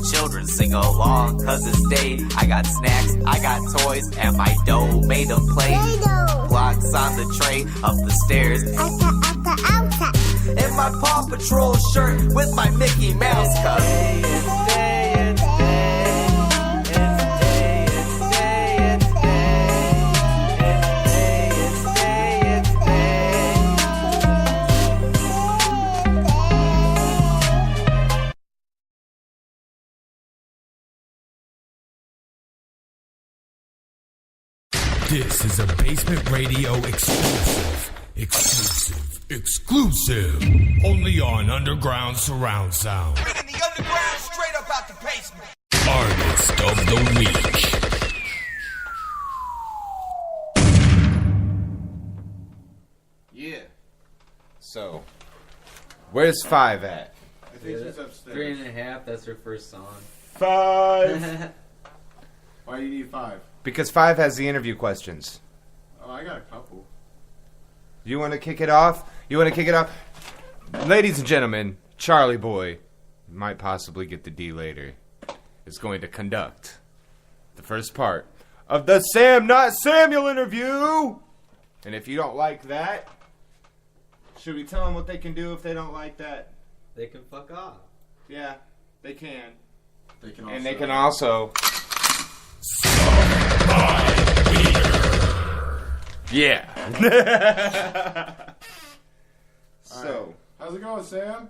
the children sing along, cause it's day. I got snacks, I got toys, and my dough made of play. Blocks on the tray, up the stairs. In my Paw Patrol shirt with my Mickey Mouse cup. This is a Basement Radio exclusive. Only on Underground Surround Sound. Bringing the underground straight up out the basement. Artist of the Week. Yeah. So, where's 5 at? I think she's upstairs. 3.5, that's her first song. 5! Why do you need 5? Because 5 has the interview questions. Oh, I got a couple. You want to kick it off? Ladies and gentlemen, Charlie Boy, might possibly get the D later, is going to conduct the first part of the Sam Not Samuel interview. And if you don't like that, should we tell them what they can do if they don't like that? They can fuck off. Yeah, they can. They can also... Yeah. So, right. How's it going, Sam?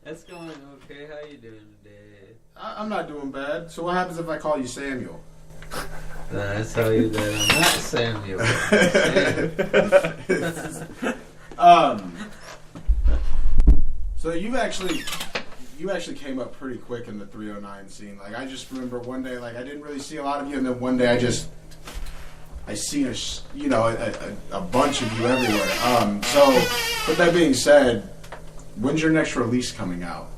It's going okay. How you doing today? I'm not doing bad. So what happens if I call you Samuel? Then I tell you that I'm not Samuel. So you actually came up pretty quick in the 309 scene. Like, I just remember one day, like, I didn't really see a lot of you, and then one day I seen a bunch of you everywhere. So with that being said, when's your next release coming out?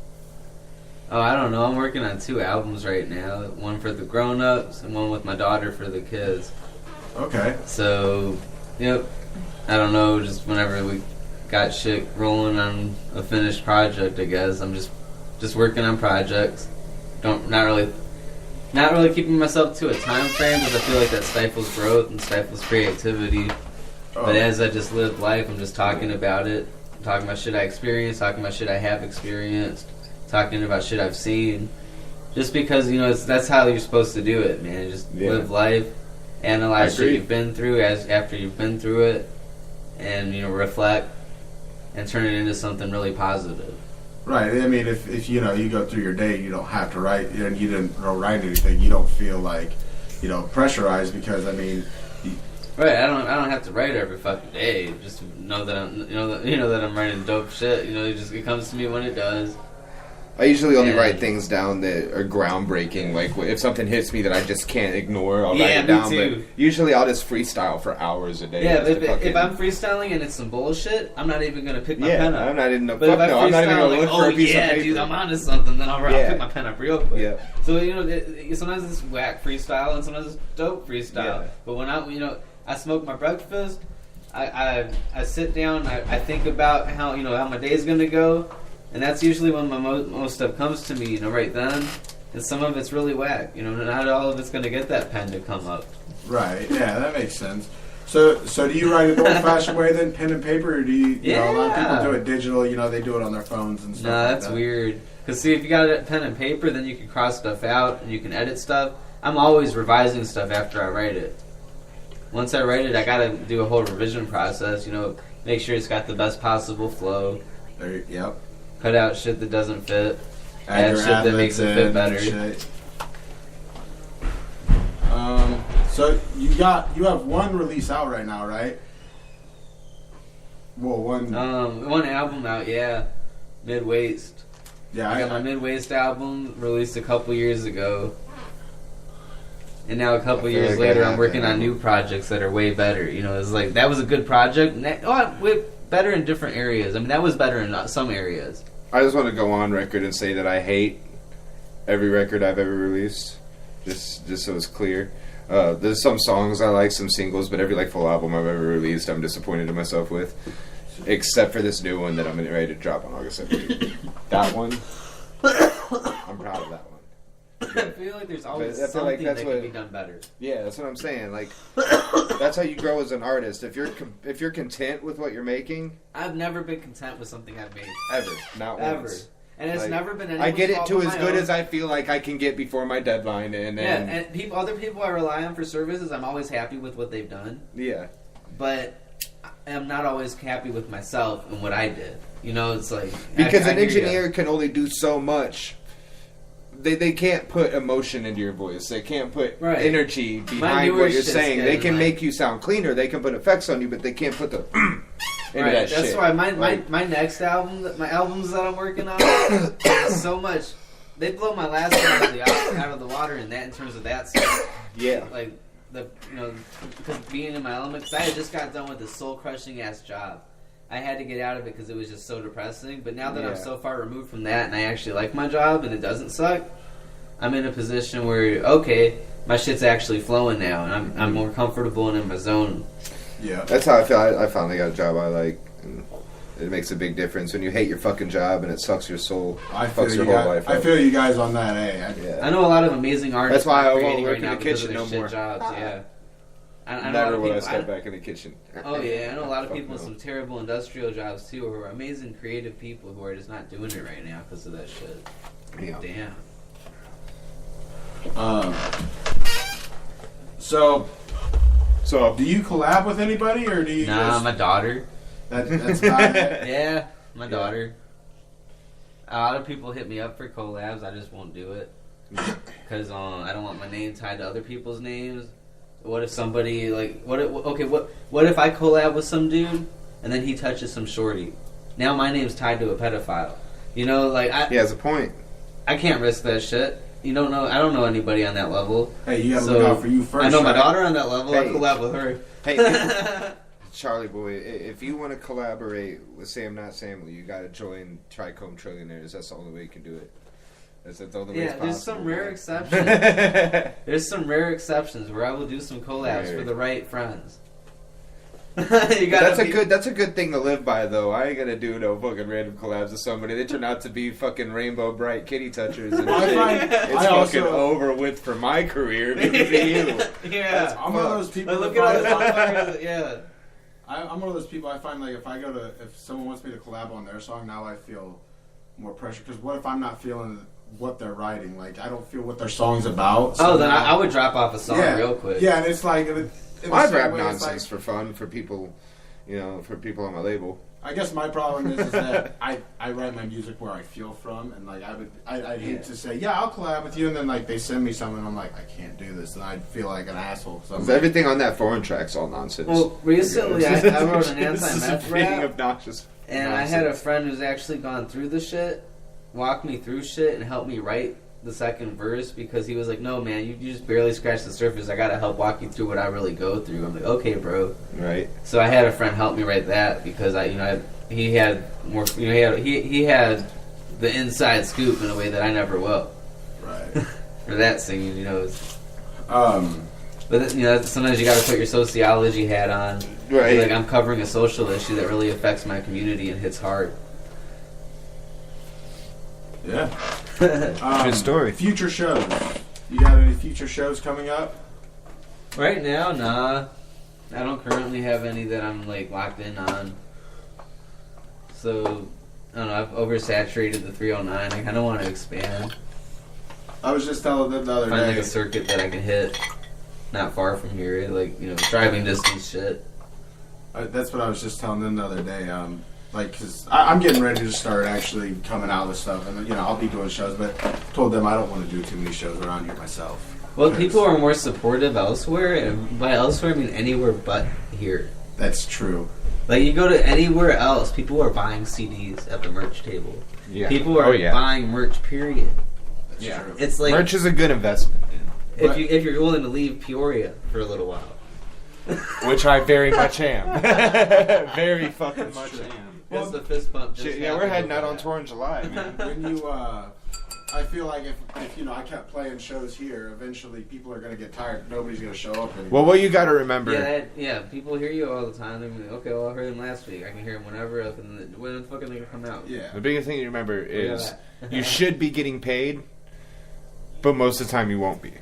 Oh, I don't know. I'm working on 2 albums right now. One for the grown-ups and one with my daughter for the kids. Okay. So, yep. I don't know. Just whenever we got shit rolling on a finished project, I guess. I'm just working on projects. Not really keeping myself to a time frame because I feel like that stifles growth and stifles creativity. Oh. But as I just live life, I'm just talking about it. I'm talking about shit I experienced, talking about shit I have experienced, talking about shit I've seen. Just because, that's how you're supposed to do it, man. Just live life, analyze shit you've been through after you've been through it, and, reflect and turn it into something really positive. Right. I mean, if you go through your day, you don't have to write, and you didn't write anything, you don't feel like, pressurized because, I mean... Right, I don't have to write every fucking day. Just know that I'm, that I'm writing dope shit. It comes to me when it does. I usually only write things down that are groundbreaking. Like, if something hits me that I just can't ignore, I'll write it down. Me too. But usually I'll just freestyle for hours a day. Yeah, if I'm freestyling and it's some bullshit, I'm not even going to pick my pen up. I'm not even going to look for a piece of paper. Dude, I'm onto something, then I'll pick my pen up real quick. Yeah. So, sometimes it's whack freestyle and sometimes it's dope freestyle. Yeah. But when I smoke my breakfast, I sit down, I think about how my day's going to go. And that's usually when my most stuff comes to me, right then. And some of it's really whack, not all of it's going to get that pen to come up. Right, yeah, that makes sense. So do you write it the old-fashioned way then, pen and paper, or do you, a lot of people do it digital, they do it on their phones and stuff like that? No, that's weird. Because, see, if you got a pen and paper, then you can cross stuff out and you can edit stuff. I'm always revising stuff after I write it. Once I write it, I got to do a whole revision process, make sure it's got the best possible flow. Yep. Cut out shit that doesn't fit. Add shit that makes it fit better. So you have one release out right now, right? Well, one album out, yeah. Mid-Waste. Yeah, I got my Mid-Waste album released a couple years ago. And now a couple years later, I'm working on new projects that are way better. It's like, that was a good project. Way better in different areas. I mean, that was better in some areas. I just want to go on record and say that I hate every record I've ever released, just so it's clear. There's some songs I like, some singles, but every full album I've ever released, I'm disappointed in myself with, except for this new one that I'm ready to drop on August 17th. That one, I'm proud of that one. I feel like there's always But I feel like something that's that what- can be done better. Yeah, that's what I'm saying. Like, that's how you grow as an artist. If you're content with what you're making, I've never been content with something I've made. ever, not Ever. once. And it's Like, never been anyone's I get it fault to but as my good own. as I feel like I can get before my deadline, and then Yeah, and other people I rely on for services, I'm always happy with what they've done. yeah. But I'm not always happy with myself and what I did. You know, it's like... Because I an hear ya. engineer can only do so much. They can't put emotion into your voice. They can't put Right. energy My behind newer what you're shit's saying. They getting, can like- make you sound cleaner. They can put effects on you, but they can't put the into Right, that that's shit. why my Like, next album, my albums that I'm working on, is so much. They blow my last one out of the water in terms of that stuff. yeah. Like because being in my element. Because I had just got done with this soul crushing ass job. I had to get out of it because it was just so depressing. But now that I'm Yeah. so far removed from that, and I actually like my job, and it doesn't suck, I'm in a position where okay, my shit's actually flowing now, and I'm more comfortable and in my zone. Yeah. That's how I feel. I finally got a job I like. And it makes a big difference when you hate your fucking job and it sucks your soul. I feel fucks you your whole guys. life I up. feel you guys on that. Yeah. I know a lot of amazing artists. That's why I won't creating work right in now the because of kitchen their no shit more. jobs. Yeah, I know a lot Never of will I people. step back in the kitchen. Oh yeah, I know a lot of Fuck people with no. some terrible industrial jobs too, who are amazing creative people who are just not doing it right now because of that shit. Yeah. Damn. So, So do you collab with anybody, or do you? Nah, just, my daughter. that's about it. Yeah, my daughter. A lot of people hit me up for collabs. I just won't do it because I don't want my name tied to other people's names. What if somebody what if I collab with some dude and then he touches some shorty? Now my name's tied to a pedophile. You know, he has a point. I can't risk that shit. You don't know. I don't know anybody on that level. Hey, you gotta So, look out for you first. I know my right? daughter on that level. I Hey. collab with her. Hey, Charlie boy, if you want to collaborate with Sam Not Samuel, you got to join Trichome Trillionaires. That's the only way you can do it. That's the only way it's Yeah, possible. there's some rare exceptions. There's some rare exceptions where I will do some collabs Right. for the right friends. That's a good thing to live by, though. I ain't gonna do no fucking random collabs with somebody. They turn out to be fucking rainbow bright kitty touchers and I shit. find- It's I fucking also- over with for my career because of you. Yeah. I'm one of those people. But look that at all the find- motherfuckers. Yeah. I'm one of those people. I find like if someone wants me to collab on their song, now I feel more pressure. Because what if I'm not feeling what they're writing? Like I don't feel what their song's about. Oh, then now- I would drop off a song real quick. Yeah, and it's like in the I same rap way, it's nonsense like- for fun for people, for people on my label. I guess my problem is that I write my music where I feel from, and like I'd hate to say I'll collab with you, and then like they send me something, and I'm like I can't do this, and I'd feel like an asshole. 'Cause I'm 'Cause like, everything on that foreign track's all nonsense. Well, recently I wrote an This is anti-meth being rap, obnoxious. and I had a nonsense. friend who's actually gone through the shit, walked me through shit, and helped me write the second verse because he was like, "No, man, you just barely scratched the surface. I gotta help walk you through what I really go through." I'm like, "Okay, bro." Right. So I had a friend help me write that because he had more, he had the inside scoop in a way that I never will right. for that singing, it's- Um, But sometimes you got to put your sociology hat on. Right. Like I'm covering a social issue that really affects my community and hits hard. yeah. Good story. Future shows. You got any future shows coming up? Right now, nah. I don't currently have any that I'm locked in on. So I don't know. I've oversaturated the 309. I kind of want to expand. I was just telling them the other Find day. a circuit that I can hit, not far from here. Driving distance shit. That's what I was just telling them the other day. Because I'm getting ready to start actually coming out with stuff, and I'll be doing shows. But told them I don't want to do too many shows around here myself. Well, 'Cause people are more supportive elsewhere, and by elsewhere I mean anywhere but here. That's true. Like you go to anywhere else, people are buying CDs at the merch table. Yeah. People are buying merch. Period. That's Yeah. true. It's like Merch is a good investment, if you're willing to leave Peoria for a little while. which I very much am. Very fucking much am. It's the fist bump. Just Shit, yeah, we're happened heading out with on that. tour in July, man. When you, I feel like if I kept playing shows here, eventually people are going to get tired. Nobody's going to show up anymore. Well, what you got to remember. Yeah, people hear you all the time. They're like, okay, well, I heard him last week. I can hear him whenever. When the fuck are they gonna come out? Yeah. The biggest thing you remember Look is at that. you should be getting paid But most of the time you won't be.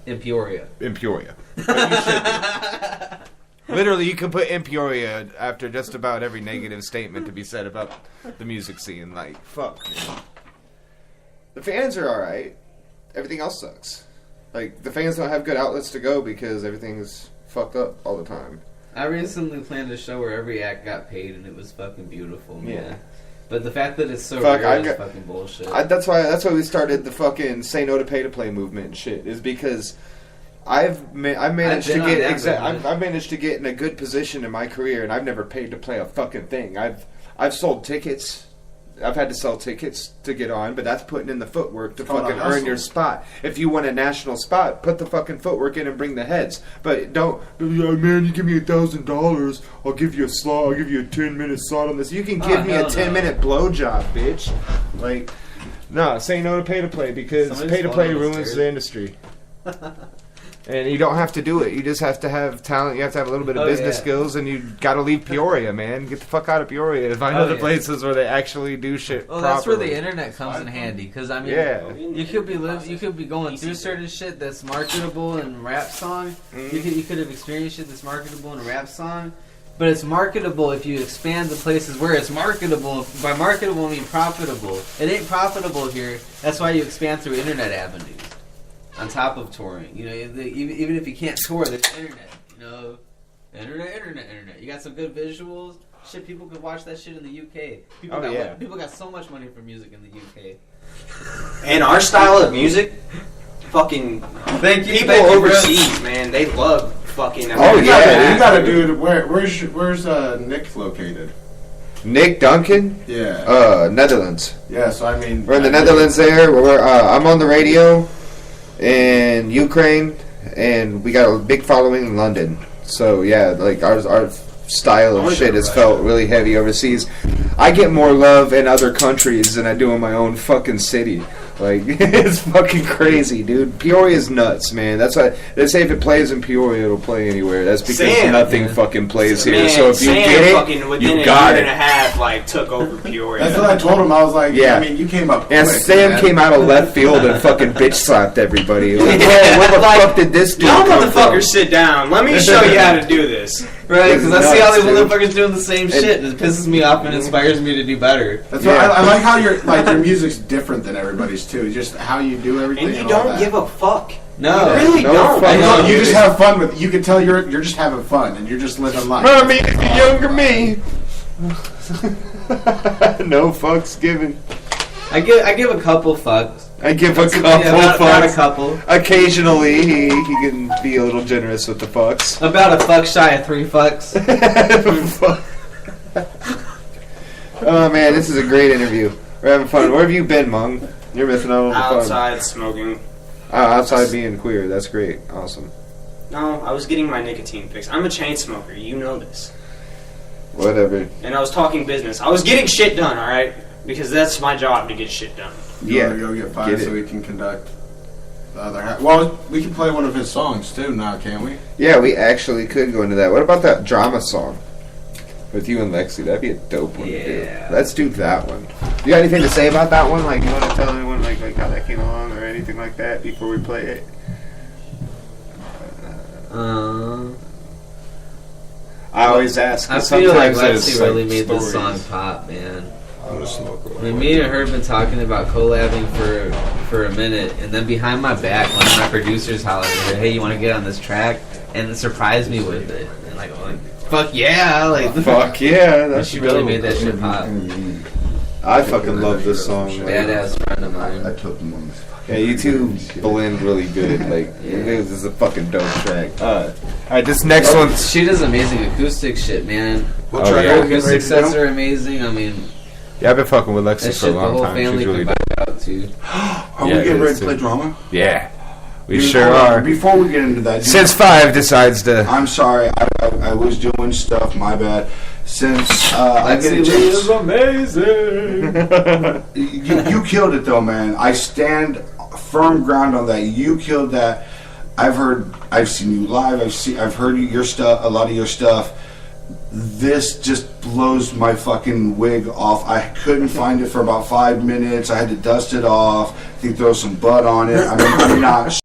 In Peoria. In Peoria. But you should be. Literally, you can put in Peoria after just about every negative statement to be said about the music scene. Like, fuck, man. The fans are alright. Everything else sucks. Like, the fans don't have good outlets to go because everything's fucked up all the time. I recently planned a show where every act got paid and it was fucking beautiful, man. Yeah. But the fact that it's so Fuck, rare is fucking bullshit. That's why we started the fucking say no to pay to play movement and shit. Is because I've managed to get in a good position in my career, and I've never paid to play a fucking thing. I've sold tickets. I've had to sell tickets to get on, but that's putting in the footwork to fucking earn your spot. If you want a national spot, put the fucking footwork in and bring the heads. But don't, man, you give me $1,000, I'll give you a slot, I'll give you a 10-minute slot on this. You can give me a 10-minute blowjob, bitch. Like, no, say no to pay to play because pay to play ruins the industry. And you don't have to do it. You just have to have talent. You have to have a little bit of business skills, and you got to leave Peoria, man. Get the fuck out of Peoria and find other places where they actually do shit. Well, properly. that's where the internet comes in handy. Because I mean, you could be going through certain shit that's marketable in rap song. You could have experienced shit that's marketable in a rap song. But it's marketable if you expand the places where it's marketable. By marketable, I mean profitable. It ain't profitable here. That's why you expand through internet avenues. On top of touring, you know, even if you can't tour, there's internet. You know, internet. You got some good visuals. Shit, people could watch that shit in the UK. People got so much money for music in the UK. And our style of music, fucking people overseas, man, they love fucking. Oh yeah, you gotta do it. Where's Nick located? Nick Duncan? Yeah. Netherlands. Yeah, so I mean, we're in the Netherlands there. I'm on the radio in Ukraine, and we got a big following in London. So yeah, like our style of shit has felt really heavy overseas. I get more love in other countries than I do in my own fucking city. Like, it's fucking crazy, dude. Peoria's nuts, man. That's why they say if it plays in Peoria, it'll play anywhere. That's because nothing fucking plays here. Man, so if you Sam get it, fucking within you got a year it. and a half, like, took over Peoria. That's what I told him. I was like, I mean, you came up quick, and Sam man. came out of left field and fucking bitch slapped everybody. Like, where the fuck did this dude y'all come motherfuckers from? sit down. Let me show you how to do this. Right, because I see all these Nuts, motherfuckers doing the same shit, and it pisses me off and inspires me to do better. That's why I like how your music's different than everybody's too. Just how you do everything. And you all don't that. give a fuck. No. You really don't. I know, you just have fun with. You can tell you're just having fun and you're just living life. I mean, if you're younger me. No fucks given. I give a couple fucks. I give a couple about a fucks. couple. Occasionally, he can be a little generous with the fucks. About a fuck shy of 3 fucks. Oh man, this is a great interview. We're having fun. Where have you been, Mung? You're missing out on the fun. Outside smoking. Outside being queer. That's great. Awesome. No, I was getting my nicotine fix. I'm a chain smoker. You know this. Whatever. And I was talking business. I was getting shit done, alright? Because that's my job to get shit done. You want to go get five so we can conduct the other half. Well, we can play one of his songs too now, can't we? Yeah, we actually could go into that. What about that drama song with you and Lexi? That'd be a dope one to do. Let's do that one. You got anything to say about that one? Like, you want to tell anyone like how that came along or anything like that before we play it? I always ask. I feel like sometimes Lexi really made this song pop, man. I mean, me and her have been talking about collabing for a minute, and then behind my back, one of my producers hollered at her, "Hey, you want to get on this track?" And it surprised me with it. And like, fuck yeah! Like, fuck yeah! That's she really made that shit pop. I fucking love this song. Badass friend of mine. I took him on this. Yeah, you two blend really good. Like, this is a fucking dope track. Alright, this next one. She does amazing acoustic shit, man. Her acoustic sets are amazing. I mean, yeah, I've been fucking with Lexi that for a shit the long whole time. She's family really can dope. vibe out to. Are we getting ready to play drama? Yeah, we sure are. Before we get into that, Since 5 decides to. I'm sorry, I was doing stuff. My bad. Since I get a chance, amazing. you killed it though, man. I stand firm ground on that. You killed that. I've seen you live. I've heard your stuff, a lot of your stuff. this just blows my fucking wig off. I couldn't find it for about 5 minutes. I had to dust it off. I think throw some butt on it. I mean, I'm not